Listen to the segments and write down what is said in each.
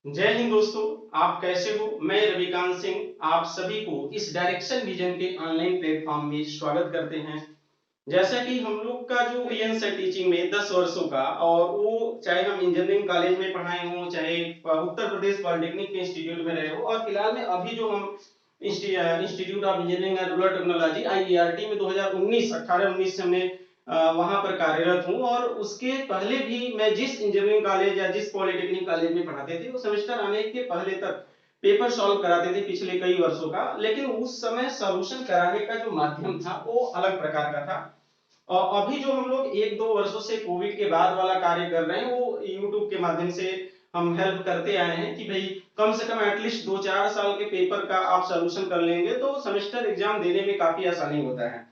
जय हिंद दोस्तों। आप कैसे हो? मैं रविकांत सिंह आप सभी को इस डायरेक्शन विजन के ऑनलाइन प्लेटफॉर्म में स्वागत करते हैं। जैसा कि हम लोग का जो एक्सपीरियंस है टीचिंग में 10 वर्षों का, और वो चाहे हम इंजीनियरिंग कॉलेज में पढ़ाए हों, चाहे उत्तर प्रदेश पॉलिटेक्निक के इंस्टीट्यूट में रहे हो, और फिलहाल में अभी जो हम institute of engineering and rural technology IERT में 2019 18-19 से हमने वहां पर कार्यरत हूं। और उसके पहले भी मैं जिस इंजीनियरिंग कॉलेज या जिस पॉलिटेक्निक कॉलेज में पढ़ाते थे, वो सेमेस्टर आने के पहले तक पेपर सॉल्व कराते थे पिछले कई वर्षों का। लेकिन उस समय सॉल्यूशन कराने का जो माध्यम था वो अलग प्रकार का था। और अभी जो हम लोग 1-2 वर्षों से कोविड के बाद वाला कार्य कर रहे हैं, वो यूट्यूब के माध्यम से हम हेल्प करते आए हैं कि भाई कम से कम एटलीस्ट 2-4 साल के पेपर का आप सोल्यूशन कर लेंगे तो सेमेस्टर एग्जाम देने में काफी आसानी होता है।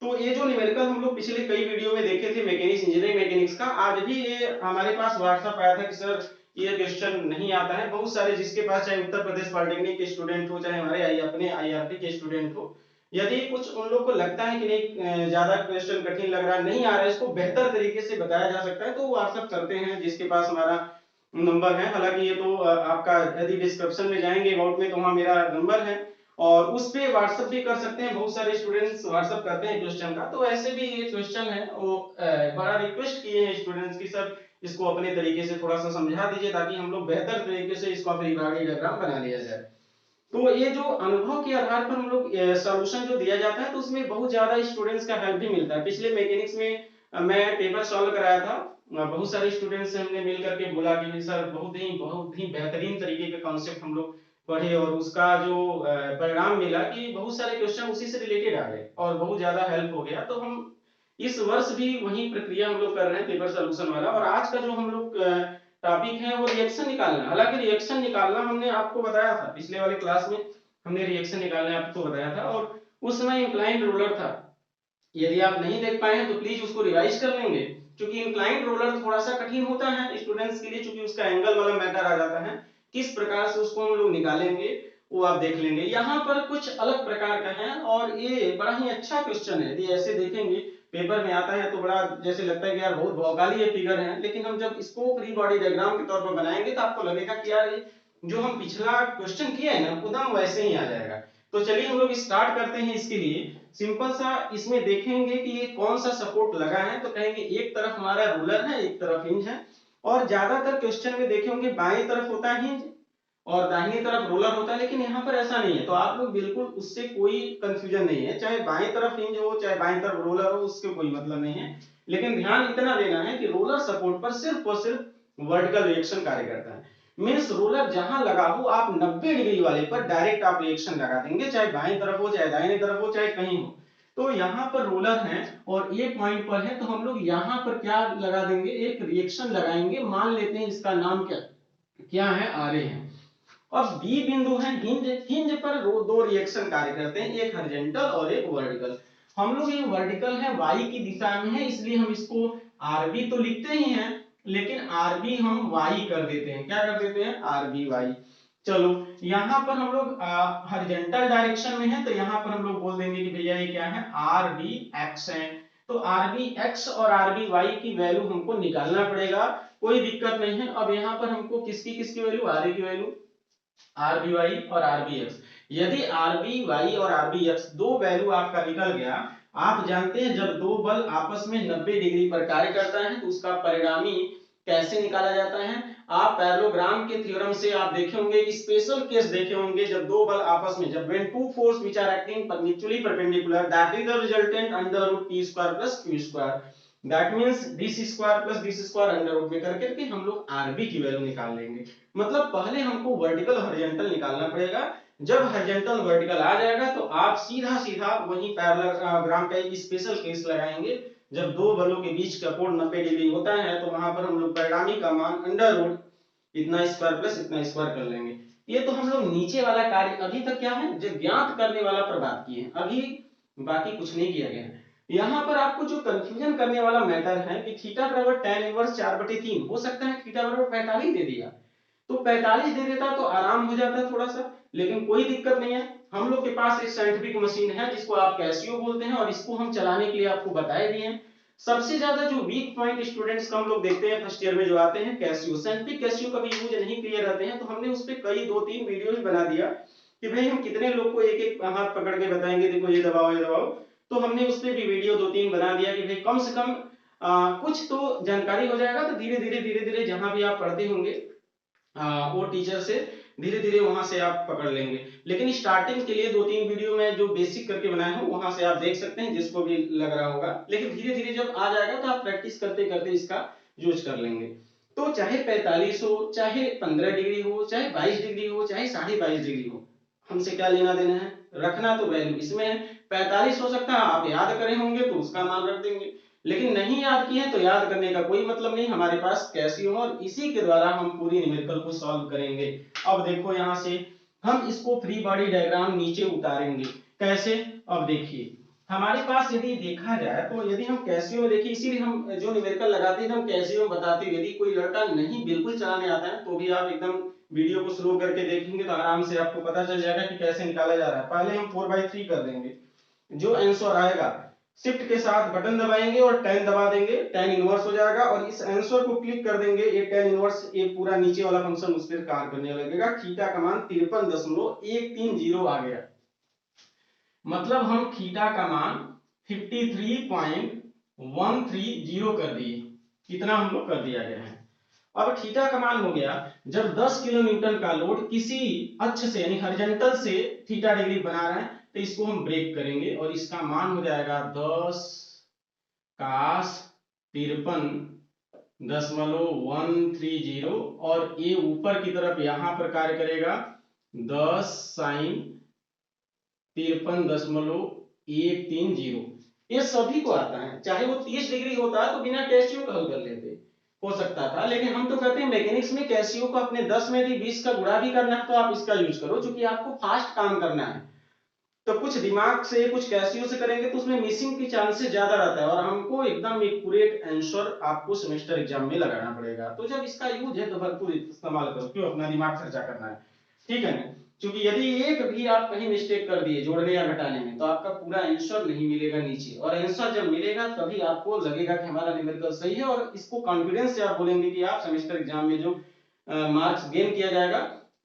तो ये जो न्यूमेरिकल हम लोग पिछले कई वीडियो में देखे थे मैकेनिक्स, इंजीनियरिंग मैकेनिक्स का, आज भी ये हमारे पास व्हाट्सएप आया था कि सर ये क्वेश्चन नहीं आता है। बहुत सारे जिसके पास, चाहे उत्तर प्रदेश पॉलिटेक्निक के स्टूडेंट हो, चाहे हमारे अपने आईआरटी के स्टूडेंट हो, यदि कुछ उन लोग को लगता है कि नहीं ज्यादा क्वेश्चन कठिन लग रहा है, नहीं आ रहा है, इसको बेहतर तरीके से बताया जा सकता है, तो व्हाट्सएप करते हैं जिसके पास हमारा नंबर है। हालांकि ये तो आपका, यदि डिस्क्रिप्शन में जाएंगे अबाउट में, तो वहां मेरा नंबर है और उस पे व्हाट्सएप भी कर सकते हैं। बहुत सारे स्टूडेंट्स व्हाट्सएप करते हैं क्वेश्चन का, तो ऐसे भी ये क्वेश्चन है वो बड़ा रिक्वेस्ट किए हैं स्टूडेंट्स की, सर इसको अपने तरीके से थोड़ा सा समझा दीजिए ताकि हम लोग बेहतर तरीके से इसका फ्री बॉडी डायग्राम बना लिया जाए। तो ये जो अनुभव के आधार पर हम लोग सॉल्यूशन जो दिया जाता है, तो उसमें बहुत ज्यादा स्टूडेंट्स का हेल्प भी मिलता है। पिछले मैकेनिक्स में मैं पेपर सॉल्व कराया था। बहुत सारे स्टूडेंट्स से हमने मिल करके बोला कि सर बहुत ही बेहतरीन तरीके के कॉन्सेप्ट हम लोग पढ़े, और उसका जो परिणाम मिला कि बहुत सारे क्वेश्चन उसी से रिलेटेड आ गए और बहुत ज्यादा हेल्प हो गया। तो हम इस वर्ष भी वही प्रक्रिया हम लोग कर रहे हैं, पेपर सोल्यूशन वाला। और आज का जो हम लोग टॉपिक है वो रिएक्शन निकालना। हालांकि रिएक्शन निकालना हमने आपको बताया था पिछले वाले क्लास में, हमने रिएक्शन निकालना आपको बताया था, और उस समय इंक्लाइंड रोलर था। यदि आप नहीं देख पाए हैं तो प्लीज उसको रिवाइज कर लेंगे, क्योंकि इंक्लाइंड रोलर थोड़ा सा कठिन होता है स्टूडेंट्स के लिए, क्योंकि उसका एंगल वाला मैटर आ जाता है। किस प्रकार से उसको हम लोग निकालेंगे वो आप देख लेंगे। यहाँ पर कुछ अलग प्रकार का है और ये बड़ा ही अच्छा क्वेश्चन है। यदि ऐसे देखेंगे पेपर में आता है तो बड़ा जैसे लगता है कि यार बहुत भौकाली ये फिगर है, लेकिन हम जब इसको फ्री बॉडी डायग्राम के तौर पर बनाएंगे तो आपको लगेगा कि यार ये जो हम पिछला क्वेश्चन किए हैं ना, एकदम वैसे ही आ जाएगा। तो चलिए हम लोग स्टार्ट करते हैं। इसके लिए सिंपल सा इसमें देखेंगे कि ये कौन सा सपोर्ट लगा है, तो कहेंगे एक तरफ हमारा रूलर है, एक तरफ हिंज है। और ज्यादातर क्वेश्चन में देखे होंगे बाएं तरफ होता है हिंज और दाहिनी तरफ रोलर होता है, लेकिन यहाँ पर ऐसा नहीं है। तो आप लोग बिल्कुल उससे कोई कंफ्यूजन नहीं है, चाहे बाएं तरफ हिंज हो चाहे बाएं तरफ रोलर हो, उसके कोई मतलब नहीं है। लेकिन ध्यान इतना देना है कि रोलर सपोर्ट पर सिर्फ और सिर्फ वर्टिकल रिएक्शन कार्य करता है। मीन्स रोलर जहां लगा हो आप 90 डिग्री वाले पर डायरेक्ट आप रिएक्शन लगा देंगे, चाहे बाएं तरफ हो चाहे दाहिने तरफ हो चाहे कहीं हो। तो यहाँ पर रोलर है और ये पॉइंट पर है, तो हम लोग यहाँ पर क्या लगा देंगे, एक रिएक्शन लगाएंगे। मान लेते हैं इसका नाम क्या क्या है, आरए है। अब बी बिंदु है हिंज, हिंज पर दो रिएक्शन कार्य करते हैं, एक हॉरिजॉन्टल और एक वर्टिकल। हम लोग ये वर्टिकल है वाई की दिशा में है, इसलिए हम इसको आरबी तो लिखते ही हैं, लेकिन आरबी हम वाई कर देते हैं। क्या कर देते हैं? RB Y. चलो यहाँ पर हम लोग हॉरिजॉन्टल डायरेक्शन में है, तो यहाँ पर हम लोग बोल देंगे कि भैया ये क्या है, आरबी एक्स है। तो आरबी एक्स और आरबी वाई की वैल्यू हमको निकालना पड़ेगा, कोई दिक्कत नहीं है। अब यहाँ पर हमको किसकी किसकी वैल्यू, आर की वैल्यू, आर बी वाई और आर बी एक्स। यदि आर बी वाई और आर बी एक्स दो वैल्यू आपका निकल गया, आप जानते हैं जब दो बल आपस में 90 डिग्री पर कार्य करता है तो उसका परिणामी कैसे निकाला जाता है। आप पैरेललोग्राम के थ्योरम से आप देखे होंगे, स्पेशल केस देखे होंगे, जब दो बल आपस में, जब when two force which are acting mutually perpendicular, that is the resultant under root p square plus q square, that means this square plus this square under root में करके के हम लोग rb की वैल्यू निकाल लेंगे। मतलब पहले हमको वर्टिकल हॉरिजॉन्टल निकालना पड़ेगा। जब हॉरिजॉन्टल वर्टिकल आ जाएगा तो आप सीधा सीधा वही पैरेललोग्राम का एक स्पेशल केस लगाएंगे। जब दो बलों के बीच का कोण 90 डिग्री होता है तो वहां पर हम लोग परिणामी का मान अंडर रूट इतना स्क्वायर प्लस इतना स्क्वायर कर लेंगे। ये तो हम लोग नीचे वाला कार्य अभी तक क्या है, जो ज्ञात करने वाला पर बात किए हैं, अभी बाकी कुछ नहीं किया गया है। यहाँ पर आपको जो कंफ्यूजन करने वाला मैटर है कि थीटा बराबर tan इनवर्स 4/3, हो सकता है थीटा बराबर 45 दे दिया, तो 45 दे देता तो आराम हो जाता थोड़ा सा, लेकिन कोई दिक्कत नहीं है। हम लोग के पास एक साइंटिफिक मशीन है जिसको आप कैसियो बोलते हैं, और इसको हम चलाने के लिए आपको बताए दिए हैं। सबसे ज्यादा जो वीक पॉइंट स्टूडेंट्स का हम लोग देखते हैं फर्स्ट ईयर में जो आते हैं कैसियो, साइंटिफिक कैसियो का भी यूज नहीं क्लियर रहते हैं, तो हमने उस पर कई 2-3 वीडियो भी बना दिया कि भाई हम कितने लोग को एक एक हाथ पकड़ के बताएंगे देखो ये दबाओ ये दबाओ। तो हमने उस पर भी वीडियो 2-3 बना दिया कि भाई कम से कम कुछ तो जानकारी हो जाएगा, तो धीरे धीरे जहां भी आप पढ़ते होंगे वो टीचर से धीरे धीरे वहां से आप पकड़ लेंगे। लेकिन स्टार्टिंग के लिए 2-3 वीडियो में जो बेसिक करके बनाया हूं वहां से आप देख सकते हैं जिसको भी लग रहा होगा, लेकिन धीरे धीरे जब आ जाएगा तो आप प्रैक्टिस करते करते इसका यूज कर लेंगे। तो चाहे 45 हो, चाहे 15 डिग्री हो, चाहे 22 डिग्री हो, चाहे 22.5 डिग्री हो, हमसे क्या लेना देना है, रखना तो वैल्यू इसमें है। 45 हो सकता है आप याद करे होंगे तो उसका मान रख देंगे, लेकिन नहीं याद किए तो याद करने का कोई मतलब नहीं, हमारे पास कैसियो और इसी के द्वारा हम पूरी न्यूमेरिकल को सॉल्व करेंगे। अब देखो यहां से हम इसको फ्री बॉडी डायग्राम नीचे उतारेंगे कैसे। अब देखिए हमारे पास यदि देखा जाए तो यदि हम कैसियो में देखिए, इसीलिए हम जो न्यूमेरिकल लगाते हैं हम कैसियो में बताते हैं। यदि कोई लड़का नहीं बिल्कुल चलाने आता है तो भी आप एकदम वीडियो को स्लो करके देखेंगे तो आराम से आपको पता चल जाएगा कि कैसे निकाला जा रहा है। पहले हम 4/3 कर देंगे, जो आंसर आएगा शिफ्ट के साथ बटन दबाएंगे और 10 दबा देंगे, 10 इनवर्स हो जाएगा और इस आंसर को क्लिक कर देंगे। ये 10 इनवर्स एक पूरा नीचे वाला फंक्शन उस पर कार्य करने लगेगा। थीटा का मान 53.130 आ गया, मतलब हम थीटा का मान 53.130 कर दिए। कितना हम लोग कर दिया गया है। अब थीटा का मान हो गया जब 10 किलो न्यूटन का लोड किसी अक्ष से यानी हॉरिजॉन्टल से थीटा डिग्री बना रहे हैं तो इसको हम ब्रेक करेंगे और इसका मान हो जाएगा 10 cos 53.130 और ये ऊपर की तरफ यहां पर कार्य करेगा 10 sin 53.130। ये सभी को आता है, चाहे वो 30 डिग्री होता है तो बिना कैसियो का हल कर लेते हो सकता था, लेकिन हम तो कहते हैं मैकेनिक्स में कैसियो को अपने 10 में यदि 20 का गुणा भी करना है तो आप इसका यूज करो, क्योंकि आपको फास्ट काम करना है। तो कुछ दिमाग से कुछ कैसियो से करेंगे तो उसमें मिसिंग की चांसेस ज्यादा रहता है और हमको एकदम एक्यूरेट आंसर आपको सेमेस्टर एग्जाम में लगाना पड़ेगा। तो जब इसका यूज है तो भरपूर इस्तेमाल करो, क्यों अपना दिमाग खर्चा करना है, ठीक है ना। क्योंकि यदि एक भी आप कहीं मिस्टेक कर दिए जोड़ने या घटाने में तो आपका पूरा आंसर नहीं मिलेगा नीचे, और आंसर जब मिलेगा तभी आपको लगेगा कि हमारा न्यूमेरिकल सही है और इसको कॉन्फिडेंस से आप बोलेंगे कि आप सेमेस्टर एग्जाम में जो मार्क्स गेन किया जाएगा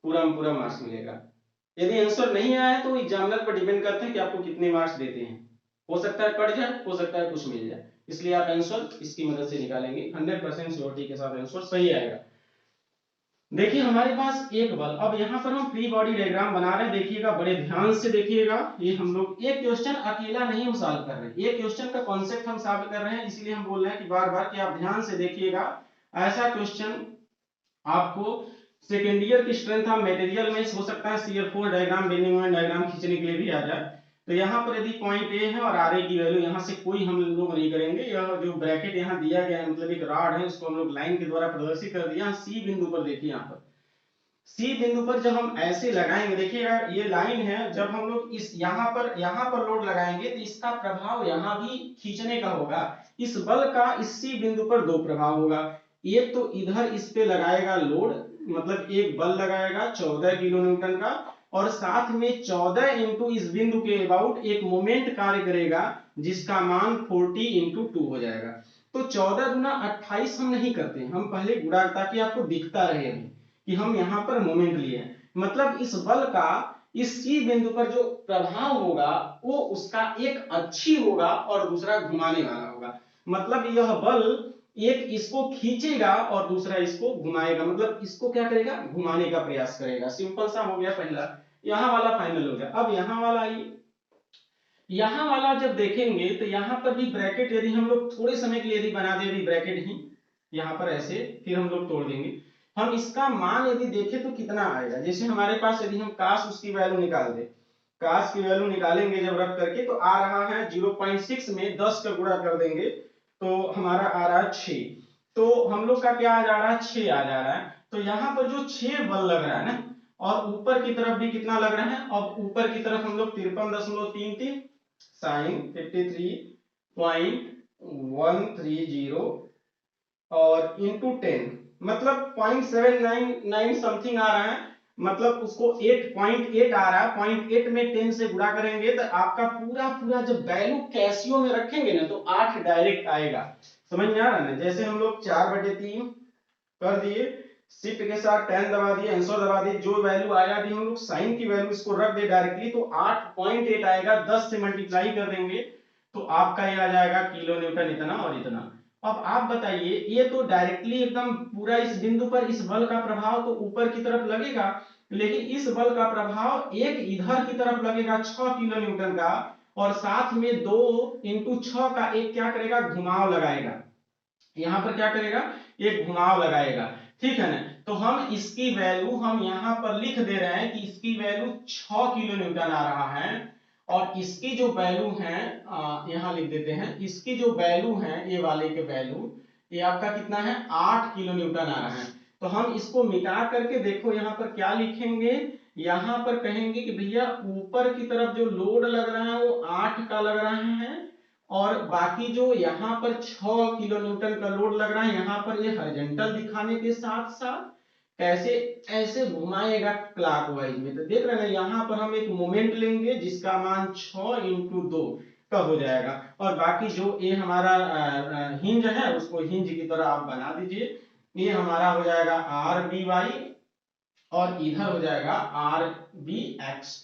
पूरा मार्क्स मिलेगा। यदि आंसर नहीं आया तो एग्जामिनर पर डिपेंड करते हैं कि आपको कितने मार्क्स देते हैं, हो सकता है कट जाए, हो सकता है कुछ मिल जाए, इसलिए आप आंसर इसकी मदद से निकालेंगे। 100% श्योरिटी के साथ आंसर सही आएगा। देखिए हमारे पास एक बल, अब यहाँ पर हम फ्री बॉडी डायग्राम बना रहे हैं, देखिएगा बड़े ध्यान से देखिएगा। ये हम लोग एक क्वेश्चन अकेला नहीं हम सॉल्व कर रहे हैं, एक क्वेश्चन का कॉन्सेप्ट हम सॉल्व कर रहे हैं, इसलिए हम बोल रहे हैं कि बार बार कि आप ध्यान से देखिएगा। ऐसा क्वेश्चन आपको सेकेंड ईयर की स्ट्रेंथ ऑफ मटेरियल में हो सकता है CF4 diagram bending moment diagram खींचने के लिए भी आ जाए। तो यहाँ पर यदि पॉइंट ए है और आर ए की वैल्यू यहाँ से कोई हम लोग नहीं करेंगे, यह जो ब्रैकेट यहाँ दिया गया है मतलब एक रॉड है उसको हम लोग लाइन के द्वारा प्रदर्शित कर दिया। सी बिंदु पर देखिए, यहाँ पर सी बिंदु पर जब हम ऐसे लगाएंगे, देखिएगा ये लाइन है, जब हम लोग इस यहाँ पर लोड लगाएंगे तो इसका प्रभाव यहाँ भी खींचने का होगा। इस बल का इस सी बिंदु पर दो प्रभाव होगा, एक तो इधर इस पे लगाएगा लोड, मतलब एक बल लगाएगा 14 किलो न्यूटन का, और साथ में 14 इंटू इस बिंदु के अबाउट एक मोमेंट कार्य करेगा जिसका मान 40 इंटू 2 हो जाएगा। तो 14 गुना 28 हम नहीं करते, हम पहले गुणा ताकि आपको दिखता रहे कि हम यहाँ पर मोमेंट लिए हैं। मतलब इस बल का इस सी बिंदु पर जो प्रभाव होगा वो उसका एक अक्षीय होगा और दूसरा घुमाने वाला होगा। मतलब यह बल एक इसको खींचेगा और दूसरा इसको घुमाएगा, मतलब इसको क्या करेगा, घुमाने का प्रयास करेगा। सिंपल सा हो गया पहला, यहाँ वाला फाइनल हो गया। अब यहाँ वाला आइए, यहाँ वाला जब देखेंगे तो यहाँ पर भी ब्रैकेट यदि हम लोग थोड़े समय के लिए यदि बना दे अभी ब्रैकेट ही यहाँ पर ऐसे, फिर हम लोग तोड़ देंगे। हम इसका मान यदि देखें तो कितना आएगा, जैसे हमारे पास यदि हम काश उसकी वैल्यू निकाल दे, काश की वैल्यू निकालेंगे जब रख करके तो आ रहा है 0.6 में 10 का गुणा कर देंगे तो हमारा आ रहा है 6। तो हम लोग का क्या आ जा रहा है, 6 आ जा रहा है। तो यहाँ पर जो 6 बल लग रहा है ना, और ऊपर की तरफ भी कितना लग रहा है, अब ऊपर की तरफ हम लोग 53.33 साइन 53.130 और इंटू 10, मतलब 0.799 समथिंग आ रहा है। मतलब उसको 8.8 आ रहा है, 0.8 में 10 से गुणा करेंगे तो आपका पूरा पूरा जब वैल्यू कैसियो में रखेंगे ना तो 8 डायरेक्ट आएगा। समझ में आ रहा है ना? जैसे हम लोग 4/3 कर दिए, शिफ्ट के साथ 10 दबा दिए, आंसर दबा दिए, जो वैल्यू आया दी हम लोग साइन की वैल्यू इसको रख दे डायरेक्टली तो 8.8 आएगा। 10 से मल्टीप्लाई कर देंगे तो आपका ये आ जाएगा किलो न्यूटन इतना और इतना। अब आप बताइए, ये तो डायरेक्टली एकदम पूरा इस बिंदु पर इस बल का प्रभाव तो ऊपर की तरफ लगेगा, लेकिन इस बल का प्रभाव एक इधर की तरफ लगेगा 6 किलो न्यूटन का, और साथ में 2 इंटू 6 का एक क्या करेगा, घुमाव लगाएगा। यहां पर क्या करेगा, एक घुमाव लगाएगा। ठीक है ना? तो हम इसकी वैल्यू हम यहां पर लिख दे रहे हैं कि इसकी वैल्यू 6 किलो न्यूटन आ रहा है, और इसकी जो वैल्यू है यहां लिख देते हैं, इसकी जो वैल्यू है ये वाले के वैल्यू ये आपका कितना है, 8 किलो न्यूटन आ रहा है। तो हम इसको मिटा करके देखो यहां पर क्या लिखेंगे, यहां पर कहेंगे कि भैया ऊपर की तरफ जो लोड लग रहा है वो 8 का लग रहा है, और बाकी जो यहाँ पर 6 किलो न्यूटन का लोड लग रहा है, यहाँ पर ये हॉरिजॉन्टल दिखाने के साथ साथ कैसे ऐसे घुमाएगा क्लॉकवाइज में। तो देख रहे हैं यहाँ पर हम एक मोमेंट लेंगे जिसका मान 6 इंटू 2 का हो जाएगा, और बाकी जो ये हमारा हिंज है उसको हिंज की तरह आप बना दीजिए। ये हमारा हो जाएगा आर बी वाई, और इधर हो जाएगा आर बी एक्स।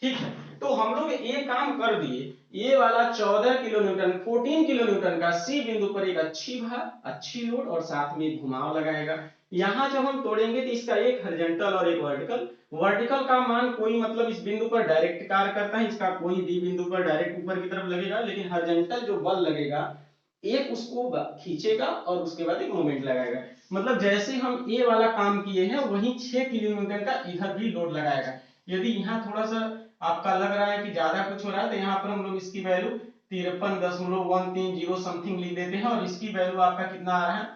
ठीक है? तो हम लोग ये काम कर दिए, ये वाला 14 किलो न्यूटन 14 किलो न्यूटन का सी बिंदु पर एक अच्छी भार, अच्छी लोड और साथ में घुमाव लगाएगा। यहां जब हम तोड़ेंगे तो इसका एक हॉरिजॉन्टल और एक वर्टिकल, वर्टिकल का मान कोई मतलब इस बिंदु पर डायरेक्ट कार्य करता है, इसका कोई भी बिंदु पर डायरेक्ट ऊपर की तरफ लगेगा, लेकिन हॉरिजॉन्टल जो बल लगेगा एक उसको खींचेगा और उसके बाद एक मोमेंट लगाएगा। मतलब जैसे हम ये वाला काम किए हैं वहीं 6 किलो न्यूटन का इधर भी लोड लगाएगा। यदि यहाँ थोड़ा सा आपका लग रहा है कि ज्यादा कुछ हो रहा है तो यहाँ पर हम लोग इसकी वैल्यू 53.130 समथिंग लिख देते हैं, और इसकी वैल्यू आपका कितना आ रहा है,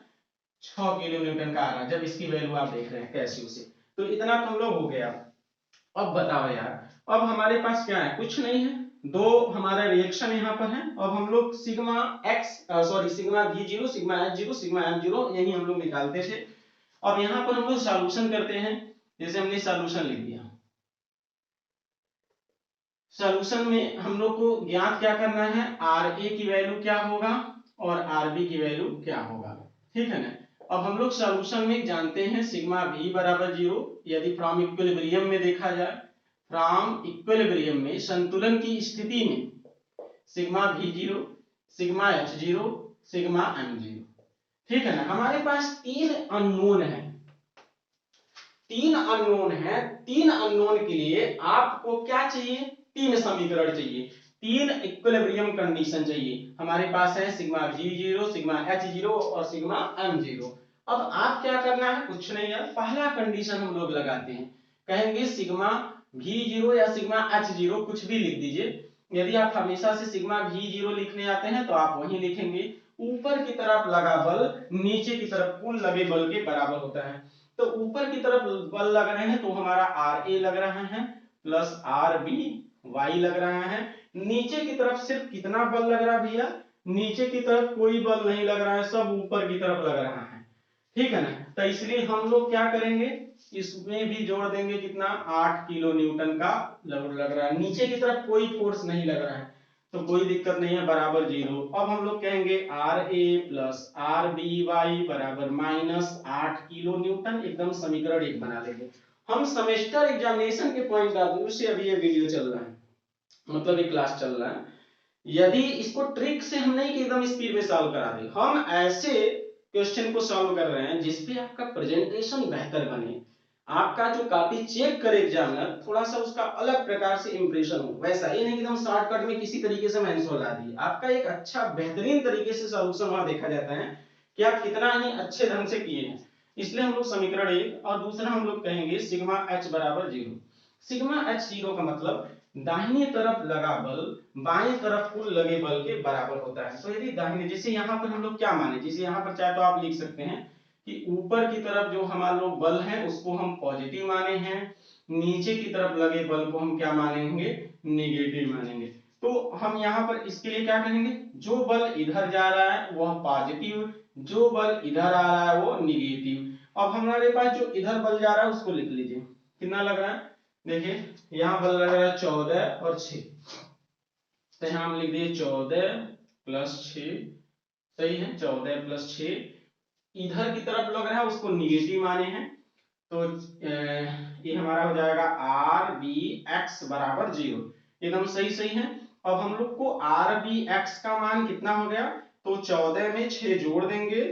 6 किलो न्यूटन का आ रहा है जब इसकी वैल्यू आप देख रहे हैं कैसियो से। तो इतना तो हम लोग हो गया। अब बताओ यार, अब हमारे पास क्या है, कुछ नहीं है, दो हमारा रिएक्शन यहाँ पर है। अब हम लोग sigma X sorry sigma V zero, sigma H zero, sigma M zero यही हम लोग निकालते थे। अब यहाँ पर हम लोग सॉल्यूशन करते हैं। जैसे हमने सॉल्यूशन लिख दिया, सॉल्यूशन में हम लोग को ज्ञात क्या करना है, आर ए की वैल्यू क्या होगा और आर बी की वैल्यू क्या होगा। ठीक है ना? अब हम लोग सॉल्यूशन में जानते हैं सिग्मा वी बराबर 0, यदि फ्रॉम इक्विलिब्रियम में देखा जाए, फ्रॉम इक्विलिब्रियम में संतुलन की स्थिति में sigma V 0, sigma H 0, sigma M 0। ठीक है ना? हमारे पास तीन अननोन है, तीन अननोन है, तीन अननोन के लिए आपको क्या चाहिए, तीन समीकरण चाहिए, तीन इक्विलिब्रियम कंडीशन चाहिए। हमारे पास है सिग्मा वी 0, सिग्मा एच 0 और सिग्मा एम 0। अब आप क्या करना है, कुछ नहीं है, पहला कंडीशन हम लोग लगाते हैं, कहेंगे सिग्मा वी 0 या सिग्मा एच 0 कुछ भी लिख दीजिए। यदि आप हमेशा से सिग्मा वी 0 लिखने आते हैं तो आप वही लिखेंगे, ऊपर की तरफ लगा बल नीचे की तरफ कुल लगे बल के बराबर होता है। तो ऊपर की तरफ बल लग रहे हैं तो हमारा आर ए लग रहा है प्लस आर बी वाई लग रहा है। नीचे की तरफ सिर्फ कितना बल लग रहा है भैया, नीचे की तरफ कोई बल नहीं लग रहा है, सब ऊपर की तरफ लग रहा है। ठीक है ना? तो इसलिए हम लोग क्या करेंगे, इसमें भी जोड़ देंगे कितना, 8 किलो न्यूटन का लोड लग रहा है, नीचे की तरफ कोई फोर्स नहीं लग रहा है तो कोई दिक्कत नहीं है, बराबर 0। अब हम लोग कहेंगे R A plus R B Y बराबर -8 किलो न्यूटन, एकदम समीकरण 1 बना लेंगे। हम सेमेस्टर एग्जामिनेशन के पॉइंट ऑफ व्यू से अभी ये वीडियो चल रहा है, मतलब ये क्लास चल रहा है। यदि इसको ट्रिक से हम नहीं कि एकदम स्पीड में सॉल्व करा दे, हम ऐसे क्वेश्चन को सॉल्व कर रहे हैं जिसपे आपका प्रेजेंटेशन बेहतर बने, आपका जो कॉपी चेक करे एग्जामिनर थोड़ा सा उसका अलग प्रकार से इंप्रेशन हो। वैसा ये नहीं एकदम शॉर्टकट में किसी तरीके से मैंने ला दी, आपका एक अच्छा बेहतरीन तरीके से सॉल्यूशन वहां देखा जाता है कि आप कितना ही अच्छे ढंग से किए हैं। इसलिए हम लोग समीकरण 1 और दूसरा हम लोग कहेंगे सिग्मा एच बराबर 0। सिग्मा एच 0 का मतलब दाहिनी तरफ लगा बल बाएं तरफ कुल लगे बल के बराबर होता है। तो यदि दाहिने, जैसे यहाँ पर हम लोग क्या माने, जैसे यहाँ पर चाहे तो आप लिख सकते हैं कि ऊपर की तरफ जो हमारा लोग बल है उसको हम पॉजिटिव माने हैं, नीचे की तरफ लगे बल को हम क्या मानेंगे, नेगेटिव मानेंगे। तो हम यहाँ पर इसके लिए क्या करेंगे, जो बल इधर जा रहा है वह पॉजिटिव, जो बल इधर आ रहा है वो निगेटिव। अब हमारे पास जो इधर बल जा रहा है उसको लिख लीजिए, कितना लग रहा है, देखिए यहाँ बल लग रहा है 14 और 6, तो यहाँ हम लिख दिए 14 प्लस 6, सही है 14 प्लस 6, इधर की तरफ लग रहा है उसको निगेटिव माने हैं, तो ये हमारा हो जाएगा आर बी एक्स बराबर 0, एकदम सही सही है। अब हम लोग को आर बी एक्स का मान कितना हो गया, तो 14 में 6 जोड़ देंगे,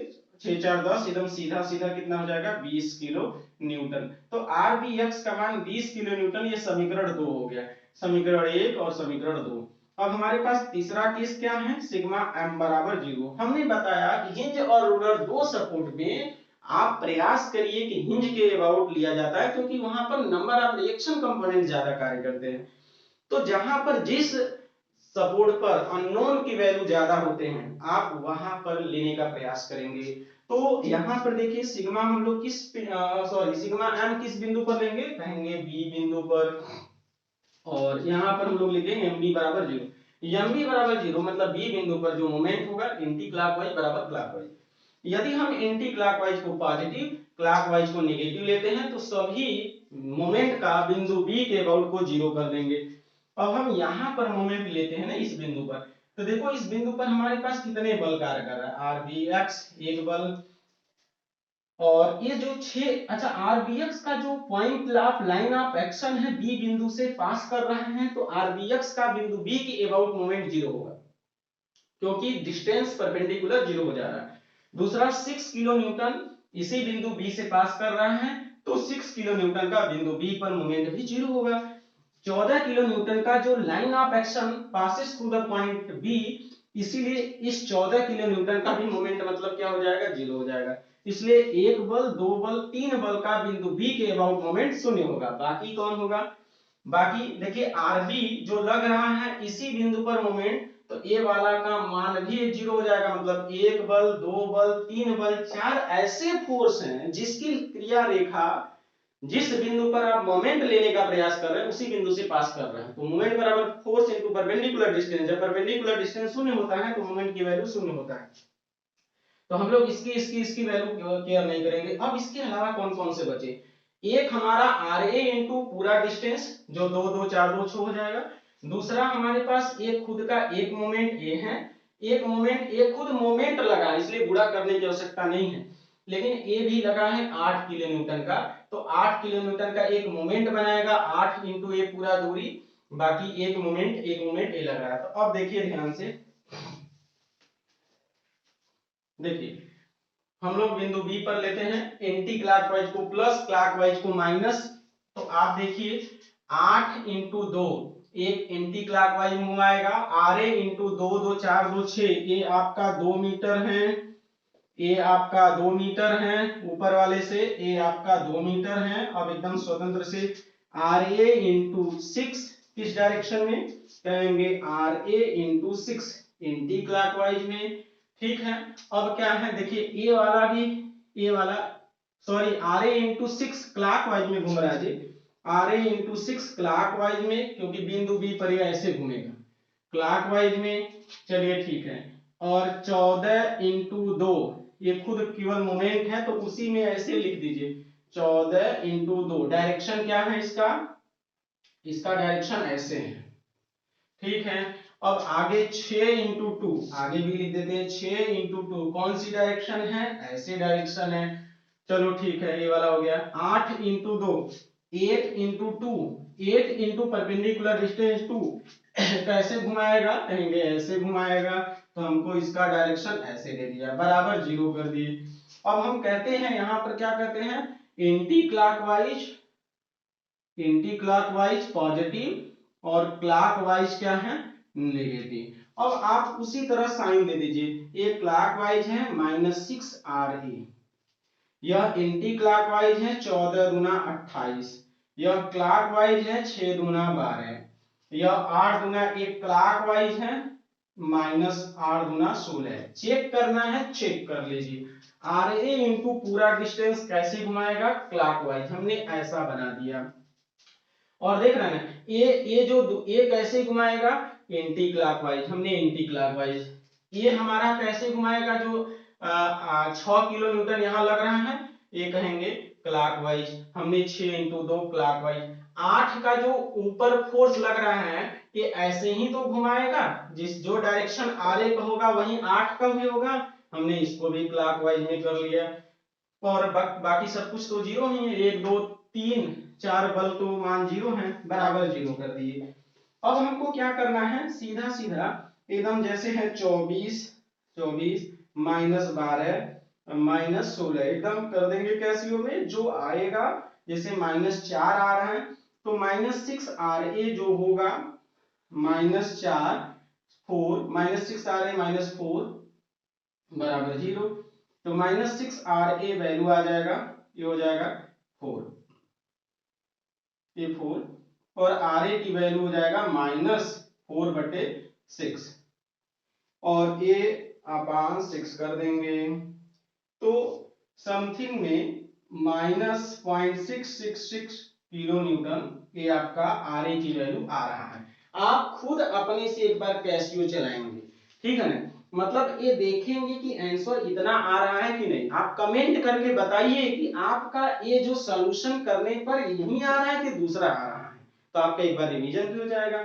6 4 10, एकदम सीधा सीधा कितना हो जाएगा 20 किलो न्यूटन। तो आर बी एक्स का मान 20 किलो न्यूटन, ये समीकरण 2 हो गया, समीकरण 1 और समीकरण 2। अब हमारे पास तीसरा केस क्या है, सिग्मा एम बराबर 0। हमने बताया कि हिंज और रोलर दो सपोर्ट में आप प्रयास करिए कि हिंज के अबाउट लिया जाता है, क्योंकि वहां पर नंबर ऑफ रिएक्शन कंपोनेंट ज्यादा कार्य करते हैं। तो जहां पर जिस सपोर्ट पर अननोन की वैल्यू ज्यादा होते हैं आप वहां पर लेने का प्रयास करेंगे। तो यहां पर देखिए सिग्मा हम लोग किस सिग्मा एम किस बिंदु पर लेंगे, कहेंगे बी बिंदु पर, और यहां पर हम लोग लिखेंगे एम बी बराबर 0। एम बी बराबर 0 मतलब बी बिंदु पर जो मोमेंट होगा एंटी क्लॉकवाइज बराबर क्लॉकवाइज। यदि हम एंटी क्लॉकवाइज को पॉजिटिव, क्लॉकवाइज को नेगेटिव लेते हैं तो सभी मोमेंट का बिंदु बी के अबाउट को 0 कर देंगे। अब हम यहाँ पर मोमेंट लेते हैं ना इस बिंदु पर, तो देखो इस बिंदु पर हमारे पास कितने बल कार्य कर रहा है, आर बी एक्स एक बल, और ये जो 6, अच्छा आरबीएक्स का जो point of line of action है बी बिंदु से पास कर रहे हैं, तो आरबीएक्स का बिंदु बी के अबाउट मोमेंट 0 होगा, क्योंकि डिस्टेंस परपेंडिकुलर 0 हो जा रहा है। दूसरा 6 किलो न्यूटन इसी बिंदु बी से पास कर रहा है, तो 6 किलो न्यूटन का बिंदु बी पर मोमेंट भी 0 होगा। 14 किलो न्यूटन का जो line of action passes through the point B, इसीलिए इस 14 किलो न्यूटन का भी मोमेंट मतलब क्या हो जाएगा, 0 हो जाएगा। इसलिए एक बल, दो बल, तीन बल का बिंदु बी के अबाउट मोमेंट 0 होगा। बाकी कौन होगा, बाकी देखिए आरबी जो लग रहा है इसी बिंदु पर मोमेंट, तो ए वाला का मान भी 0 हो जाएगा। मतलब एक बल, दो बल, तीन बल, चार ऐसे फोर्स हैं जिसकी क्रिया रेखा जिस बिंदु पर आप मोमेंट लेने का प्रयास कर रहे हैं उसी बिंदु से पास कर रहे हैं। तो मोमेंट बराबर फोर्स इनटू परपेंडिकुलर डिस्टेंस, जब परपेंडिकुलर डिस्टेंस 0 होता है तो मोमेंट की वैल्यू 0 होता है। तो हम लोग इसकी वैल्यू केयर नहीं करेंगे। अब इसके अलावा कौन कौन से बचे, एक हमारा आर ए इंटू पूरा डिस्टेंस जो 2 2 4 2 6 हो जाएगा। दूसरा हमारे पास एक खुद का एक मोमेंट ए है, एक मोमेंट ए खुद मोमेंट लगा इसलिए गुणा करने की आवश्यकता नहीं है, लेकिन ए भी लगा है 8 किलो न्यूटन का, तो 8 किलो न्यूटन का एक मोमेंट बनाएगा, 8 इंटू ए पूरा दूरी, बाकी एक मोमेंट ए लग रहा है। तो अब देखिए ध्यान से, देखिए हम लोग बिंदु बी पर लेते हैं एंटी क्लॉकवाइज को प्लस, क्लॉकवाइज को माइनस। तो आप देखिए 8 इंटू 2 एक एंटी क्लॉकवाइज घुमाएगा, आर ए इंटू 2 2 4 2 6, ये आपका 2 मीटर है, ये आपका 2 मीटर है, ऊपर वाले से ये आपका 2 मीटर है। अब एकदम स्वतंत्र से आर ए इंटू 6 किस डायरेक्शन में, कहेंगे R A into 6 anti clockwise में, ठीक है। अब क्या है देखिए ए वाला भी, ए वाला sorry R A into 6 clockwise में घूम रहा है जी, आर ए इंटू 6 क्लॉकवाइज में, क्योंकि बिंदु बी पर ये ऐसे घूमेगा क्लॉकवाइज में, चलिए ठीक है। और 14 इंटू 2 ये खुद केवल मोमेंट है तो उसी में ऐसे लिख दीजिए 14 इंटू 2, डायरेक्शन क्या है इसका, इसका डायरेक्शन ऐसे है, ठीक है। अब आगे 6 इंटू 2 आगे भी लिख देते हैं 6 इंटू 2, कौन सी डायरेक्शन है, ऐसे डायरेक्शन है, चलो ठीक है ये वाला हो गया। 8 into 2 8 into 2, 8 into perpendicular distance 2 कैसे घुमाएगा, कहेंगे ऐसे घुमाएगा, तो हमको इसका डायरेक्शन ऐसे दे दिया, बराबर 0 कर दिए। अब हम कहते हैं यहां पर क्या कहते हैं, anti clockwise, anti clockwise positive और क्लॉकवाइज क्या है, नेगेटिव। अब आप उसी तरह साइन दे दीजिए, ये क्लॉकवाइज है -6 आर ए, यह एंटी क्लॉकवाइज है 14 दूना 28, यह क्लॉकवाइज है 6 दूना 12, यह 8 दूना एक क्लॉकवाइज है -8 दूना 16। चेक करना है, चेक कर लीजिए। आर ए इंटू पूरा डिस्टेंस कैसे घुमाएगा, क्लॉकवाइज, हमने ऐसा बना दिया। और देख रहे हैं ये जो ये कैसे घुमाएगा, एंटी क्लॉकवाइज, हमने एंटी क्लॉकवाइज। ये हमारा कैसे घुमाएगा, जो 6 किलो न्यूटन यहाँ लग रहा है, ये कहेंगे क्लॉकवाइज, हमने 6 इंटू 2 क्लॉकवाइज। 8 का जो ऊपर फोर्स लग रहा है ये ऐसे ही तो घुमाएगा, जिस जो डायरेक्शन आरे का होगा वही 8 का भी होगा। हमने इसको भी क्लॉकवाइज में कर लिया और बाकी सब कुछ तो जीरो ही है। 1 2 3 4 बल तो मान जीरो है, बराबर जीरो कर दिए। अब हमको क्या करना है, सीधा सीधा एकदम जैसे है 24 24 माइनस 12 माइनस 16 एकदम कर देंगे कैसियो में। जो आएगा जैसे -4 आ रहा है तो -6 RA जो होगा -4 4 -6 RA -4 बराबर जीरो। तो -6 RA वैल्यू आ जाएगा, ये हो जाएगा 4, ये 4 और RA की वैल्यू हो जाएगा -4/6 और A/6 कर देंगे तो समथिंग में -0.666 किलो न्यूटन ये आपका RA की वैल्यू आ रहा है। आप खुद अपने से एक बार कैसियो चलाएंगे, ठीक है ना, मतलब ये देखेंगे कि आंसर इतना आ रहा है कि नहीं। आप कमेंट करके बताइए कि आपका ये जो सॉल्यूशन करने पर यही आ रहा है कि दूसरा आ रहा है, तो आपका एक बार रिवीजन भी हो जाएगा।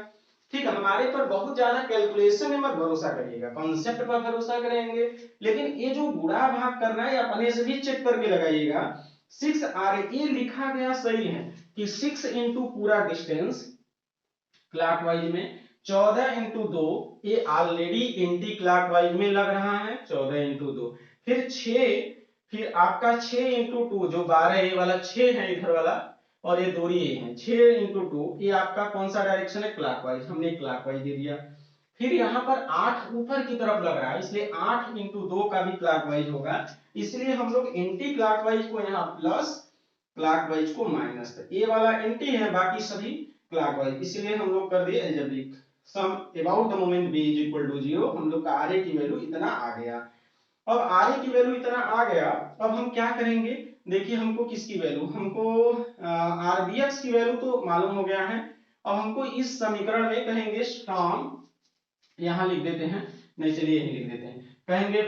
ठीक है, हमारे पर बहुत ज्यादा कैलकुलेशन में मत भरोसा करिएगा, कॉन्सेप्ट पर भरोसा करेंगे। लेकिन ये जो गुणा भाग करना है अपने से भी चेक करके लगाइएगा। 6RA लिखा गया सही है कि 6 इंटू पूरा डिस्टेंस क्लॉकवाइज में, 14 इंटू 2 ये ऑलरेडी एंटी क्लॉकवाइज में लग रहा है, 14 इंटू 2 फिर 6, फिर आपका 6 इंटू 2 जो 12 ये वाला 6 है इधर वाला और ये दूरी ये है 6 इंटू 2 ये आपका कौन सा डायरेक्शन है, क्लॉकवाइज, हमने क्लॉकवाइज दे दिया। फिर यहाँ पर 8 ऊपर की तरफ लग रहा है इसलिए 8 इंटू 2 का भी क्लॉकवाइज होगा, इसलिए हम लोग एंटी क्लॉकवाइज को यहाँ प्लस, क्लॉकवाइज को माइनस। ये वाला एंटी है, बाकी सभी क्लॉकवाइज, इसलिए हम लोग कर दिए algebraic sum about the moment b is equal to 0। हम लोग का RA की वैल्यू इतना आ गया। अब RA की वैल्यू इतना आ गया, अब हम क्या करेंगे, देखिए हमको किसकी वैल्यू, हमको RBX की वैल्यू तो मालूम हो गया है। अब हमको इस समीकरण में कहेंगे फ्रॉम, यहां लिख देते हैं, नहीं चलिए यही लिख देते हैं, कहेंगे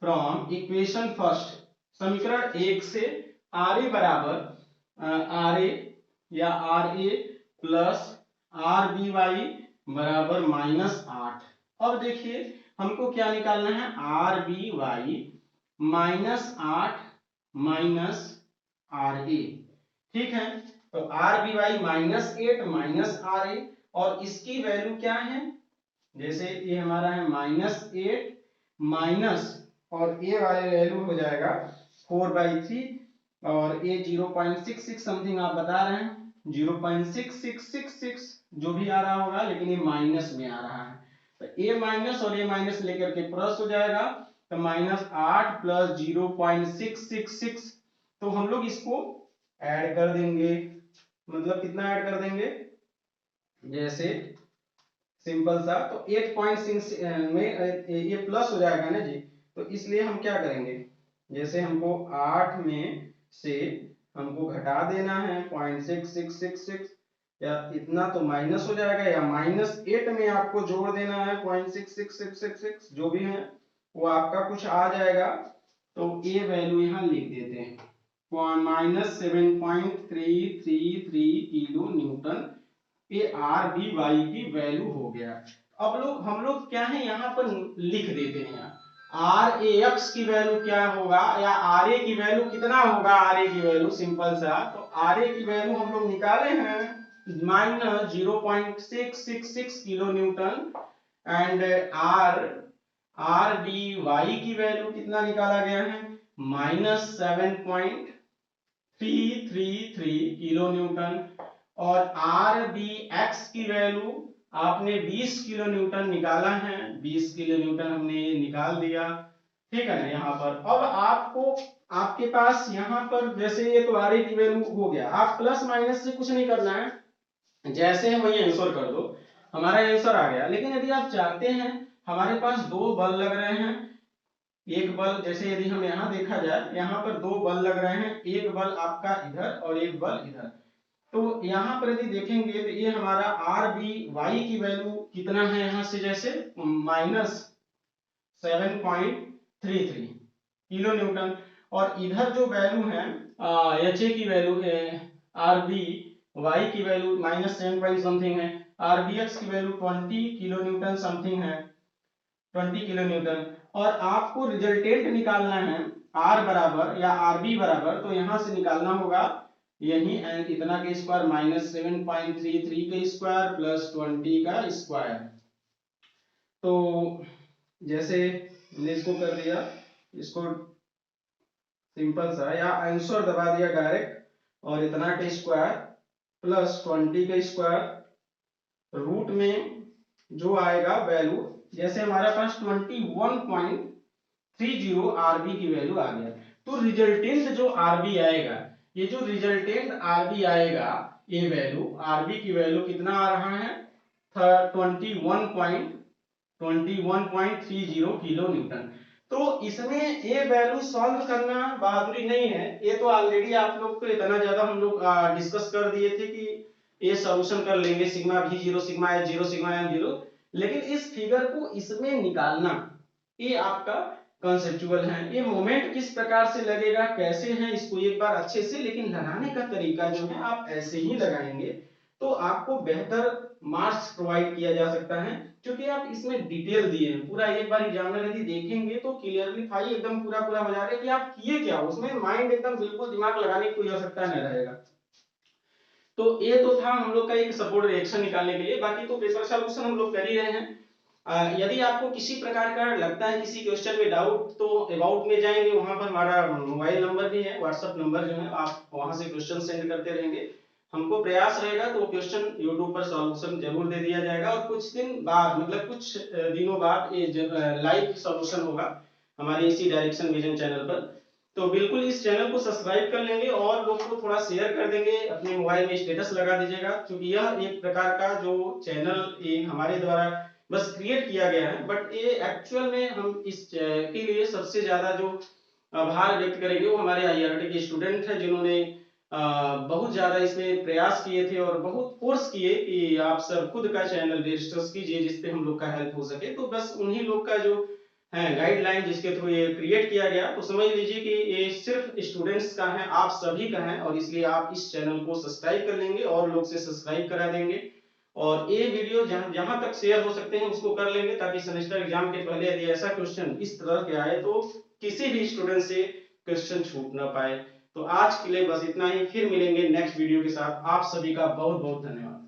फ्रॉम इक्वेशन फर्स्ट, समीकरण 1 से RA बराबर RA या RA प्लस RBY बराबर -8। अब देखिए हमको क्या निकालना है, RBY -8 माइनस RA, ठीक है। तो RBY -8 RA और इसकी वैल्यू क्या है, जैसे ये हमारा है -8 माइनस और ए वाले वैल्यू हो जाएगा 4/3 और ये 0.66 समथिंग आप बता रहे हैं, 0.6666 जो भी आ रहा होगा, लेकिन ये माइनस में आ रहा है तो ए माइनस और ए माइनस लेकर के प्लस हो जाएगा तो -8 प्लस 0.666। तो हम लोग इसको ऐड कर देंगे, मतलब कितना ऐड कर देंगे, जैसे सिंपल सा तो 8.6 में ये प्लस हो जाएगा ना जी, तो इसलिए हम क्या करेंगे, जैसे हमको 8 में से हमको घटा देना है 0.6666 या इतना तो माइनस हो जाएगा, या -8 में आपको जोड़ देना है 0.66666 जो भी है वो आपका कुछ आ जाएगा। तो ये वैल्यू यहाँ लिख देते हैं -7.333 किलो न्यूटन, ये RBY की वैल्यू हो गया। अब हम लोग क्या है यहाँ पर लिख देते हैं, RAX की वैल्यू क्या होगा या RA की वैल्यू कितना होगा, RA की वैल्यू सिंपल सा, तो RA की वैल्यू हम लोग निकाले हैं -0.666 किलो न्यूटन एंड RBY की वैल्यू कितना निकाला गया है, -7.333 किलो न्यूटन और RBX की वैल्यू आपने 20 किलो न्यूटन निकाला है, 20 किलो न्यूटन हमने ये निकाल दिया, ठीक है ना। यहाँ पर अब आपको आपके पास यहाँ पर जैसे ये तो RA की वैल्यू हो गया, आप प्लस माइनस से कुछ नहीं करना है, जैसे है वही आंसर कर दो, हमारा आंसर आ गया। लेकिन यदि आप चाहते हैं, हमारे पास दो बल लग रहे हैं, एक बल जैसे यदि हम यहाँ देखा जाए, यहाँ पर दो बल लग रहे हैं, एक बल आपका इधर और एक बल इधर, तो यहाँ पर यदि देखेंगे तो ये हमारा RBY की वैल्यू कितना है, यहाँ से जैसे -7.33 किलो न्यूटन और इधर जो वैल्यू है एच ए की वैल्यू है, आर बी वाई की वैल्यू -10 पॉइंट समथिंग है, आर बी एक्स की वैल्यू 20 किलो न्यूटन समथिंग है, 20 किलो न्यूटन। और आपको रिजल्टेंट निकालना है आर बराबर या आर बी बराबर, तो यहां से निकालना होगा यही एंड इतना के स्क्वायर -7.33 के स्क्वायर प्लस 20 का स्क्वायर। तो जैसे मैंने इसको कर दिया, इसको सिंपल सा या आंसर दबा दिया डायरेक्ट, और इतना का स्क्वायर प्लस 20 का स्क्वायर रूट में जो आएगा वैल्यू, जैसे हमारे पास 21.30 आरबी की वैल्यू आ गया, तो रिजल्टेंट जो आरबी आएगा, ये जो रिजल्टेंट आरबी आएगा, ये वैल्यू आरबी की वैल्यू कितना आ रहा है 21.30 किलो न्यूटन। तो इसमें ये वैल्यू सॉल्व करना बहादुरी नहीं है, ये तो ऑलरेडी आप लोग को इतना ज्यादा हम लोग डिस्कस कर दिए थे कि ये सॉल्यूशन कर लेंगे सिग्मा भी zero, sigma H zero, sigma M zero. लेकिन इस फिगर को इसमें निकालना ये आपका कंसेप्चुअल है, ये मोमेंट किस प्रकार से लगेगा कैसे है इसको एक बार अच्छे से, लेकिन लगाने का तरीका जो है आप ऐसे ही लगाएंगे तो आपको बेहतर मार्क्स प्रोवाइड किया जा सकता है, क्योंकि आप इसमें डिटेल दिए हैं पूरा। एक बार एग्जामिनर यदि देखेंगे तो क्लियरली फाई एकदम पूरा पूरा हो जाएगा कि आप किए क्या, उसमें माइंड एकदम बिल्कुल दिमाग लगाने की कोई आवश्यकता नहीं रहेगा। तो ये तो था हम लोग का एक सपोर्ट रिएक्शन निकालने के लिए, बाकी तो पेपर सॉल्यूशन हम लोग कर ही रहे हैं। यदि आपको किसी प्रकार का लगता है किसी क्वेश्चन में डाउट, तो अबाउट में जाएंगे, वहां पर हमारा मोबाइल नंबर भी है, व्हाट्सएप नंबर जो है, आप वहां से क्वेश्चन सेंड करते रहेंगे, हमको प्रयास रहेगा तो क्वेश्चन यूट्यूब पर सॉल्यूशन जरूर दे दिया जाएगा। और कुछ दिन बाद मतलब कुछ दिनों बाद ये लाइव सॉल्यूशन होगा हमारे इसी डायरेक्शन विजन चैनल पर। तो बिल्कुल इस चैनल को सब्सक्राइब कर लेंगे और लोग को थोड़ा शेयर कर देंगे, अपने मोबाइल में स्टेटस लगा दीजिएगा, क्योंकि यह एक प्रकार का जो चैनल ये हमारे द्वारा बस क्रिएट किया गया है, बट ये एक्चुअल में हम इस के लिए सबसे ज्यादा जो आभार व्यक्त करेंगे वो हमारे आईआरटी के स्टूडेंट हैं, जिन्होंने बहुत ज्यादा इसमें प्रयास किए थे और बहुत फोर्स किए कि आप सब खुद का चैनल रजिस्टर कीजिए जिसपे हम लोग का हेल्प हो सके। तो बस उन्हीं लोग का जो है गाइडलाइन जिसके थ्रू ये क्रिएट किया गया, तो समझ लीजिए कि ये सिर्फ स्टूडेंट्स का है, आप सभी का है, और इसलिए आप इस चैनल को सब्सक्राइब कर लेंगे और लोग से सब्सक्राइब करा देंगे। और ये वीडियो जहां तक शेयर हो सकते हैं उसको कर लेंगे, ताकि सेमेस्टर एग्जाम के पहले यदि ऐसा क्वेश्चन इस तरह के आए तो किसी भी स्टूडेंट से क्वेश्चन छूट ना पाए। तो आज के लिए बस इतना ही, फिर मिलेंगे नेक्स्ट वीडियो के साथ। आप सभी का बहुत बहुत धन्यवाद।